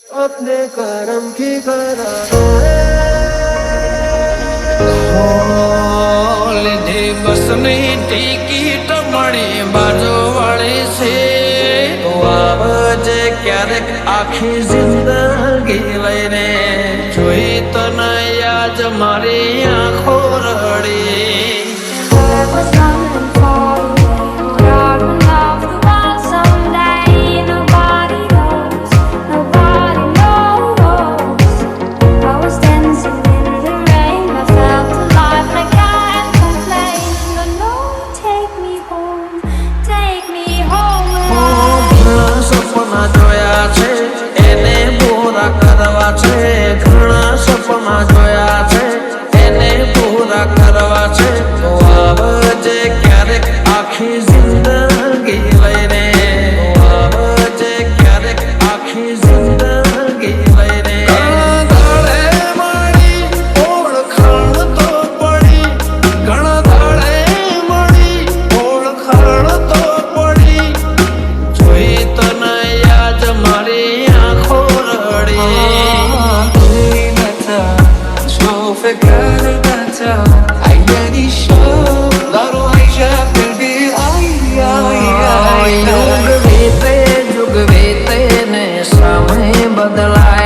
अपने करम की करा લીધી બસની ટિકિટ મળી બાજુ વાળી છે તો આવજે ક્યારેક આખી જિંદગી લઈને જોઈ તને યાદ મારી આંખો રડી સપના જોયા છે એને પૂરા કરવા છે ઘણા સપના જોયા છે એને પૂરા કરવા છે તો આવજે ક્યારેક આખી જિંદગી લઈને તો આવજે ક્યારેક આખી જિંદગી લઈને ગળે મળી ઓળખાણ તો પડી ઘણા દાડે મળી ઓળખાણ તો પડી જોઈ તને યાદ મારી આંખો રડી شوف قلبته عيني شوف ضرو عيشة قلبي યુગ વીતે ને સમય બદલાય